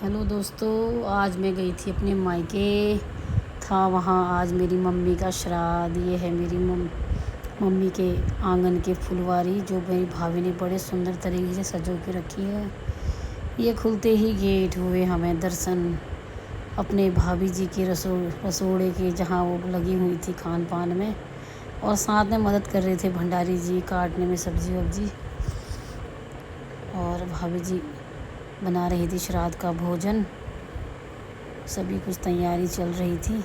Hello दोस्तों, आज मैं गई थी अपने मायके। था वहाँ आज मेरी मम्मी का श्राद्ध। ये है मेरी मम्मी के आंगन के फुलवारी जो मेरी भाभी ने बड़े सुंदर तरीके से सजो के रखी है। ये खुलते ही गेट हुए हमें दर्शन अपने भाभी जी के रसोड़े के, जहाँ वो लगी हुई थी खान पान में, और साथ में मदद कर रहे थे भंडारी जी काटने में सब्जी वब्जी। और भाभी जी बना रही थी श्राद्ध का भोजन। सभी कुछ तैयारी चल रही थी,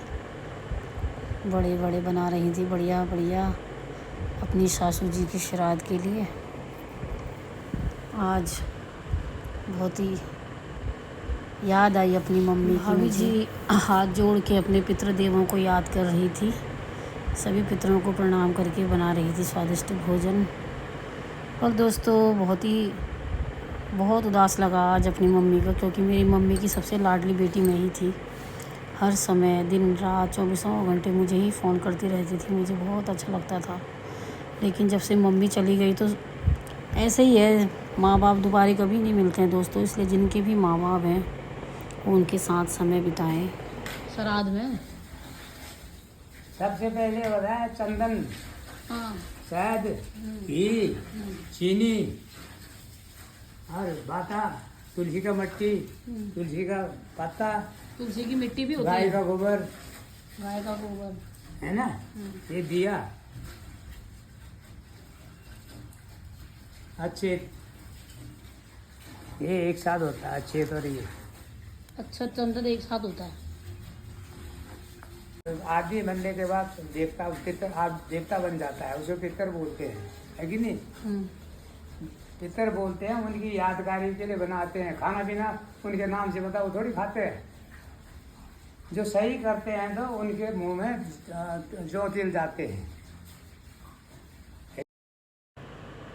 बड़े बड़े बना रही थी बढ़िया बढ़िया अपनी सासू जी के श्राद्ध के लिए। आज बहुत ही याद आई अपनी मम्मी की। भाभी जी हाथ जोड़ के अपने पितृदेवों को याद कर रही थी, सभी पितरों को प्रणाम करके बना रही थी स्वादिष्ट भोजन। और दोस्तों बहुत उदास लगा आज अपनी मम्मी को, क्योंकि मेरी मम्मी की सबसे लाडली बेटी मैं ही थी। हर समय दिन रात 24 घंटे मुझे ही फ़ोन करती रहती थी, मुझे बहुत अच्छा लगता था। लेकिन जब से मम्मी चली गई तो ऐसे ही है, माँ बाप दोबारा कभी नहीं मिलते हैं दोस्तों। इसलिए जिनके भी माँ बाप हैं वो उनके साथ समय बिताएं। श्राद्ध में सबसे पहले बताया चंदन, हाँ, शहद, घी, चीनी और बाता, तुलसी का मट्टी, तुलसी का पत्ता, तुलसी की मिट्टी भी होती गाय है, का गोबर, गाय का गोबर है ना, ये दिया अच्छे, ये एक साथ होता है अच्छे। और ये अच्छा, चंदन एक साथ होता है। आदि बनने के बाद देवता पितर आप देवता बन जाता है, उसे पितर बोलते हैं, है कि नहीं। पितर बोलते हैं, उनकी यादगारी के लिए बनाते हैं। खाना पीना उनके नाम से बताओ थोड़ी खाते हैं। जो सही करते हैं तो उनके मुंह में जो तिल जाते हैं।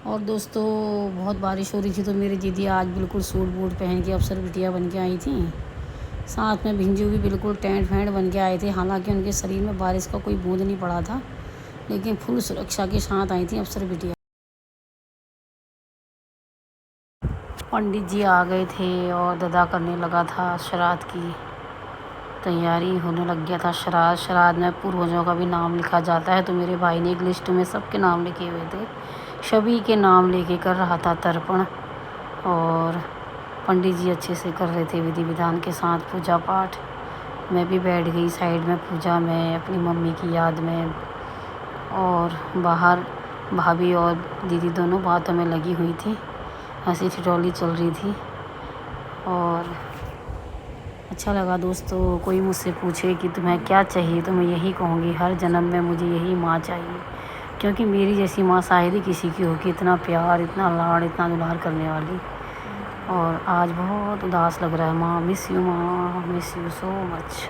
और दोस्तों बहुत बारिश हो रही थी, तो मेरी दीदी आज बिल्कुल सूट बूट पहन के अफसर बिटिया बन के आई थी। साथ में भिंजू भी बिल्कुल टेंट फैंट बन के आए थे। हालांकि उनके शरीर में बारिश का कोई बूंद नहीं पड़ा था, लेकिन फुल सुरक्षा के साथ आई थी अफसर बिटिया। पंडित जी आ गए थे और ददा करने लगा था। श्राद्ध की तैयारी होने लग गया था। श्राद्ध में पूर्वजों का भी नाम लिखा जाता है, तो मेरे भाई ने एक लिस्ट में सबके नाम लिखे हुए थे। सभी के नाम लेके कर रहा था तर्पण, और पंडित जी अच्छे से कर रहे थे विधि विधान के साथ पूजा पाठ। मैं भी बैठ गई साइड में पूजा में अपनी मम्मी की याद में, और बाहर भाभी और दीदी दोनों बातों में लगी हुई थी, हंसी ठिठोली चल रही थी। और अच्छा लगा दोस्तों। कोई मुझसे पूछे कि तुम्हें क्या चाहिए, तो मैं यही कहूँगी, हर जन्म में मुझे यही माँ चाहिए, क्योंकि मेरी जैसी माँ शायद ही किसी की होगी, इतना प्यार, इतना लाड़, इतना दुलार करने वाली। और आज बहुत उदास लग रहा है माँ। मिस यू माँ, मिस यू सो मच।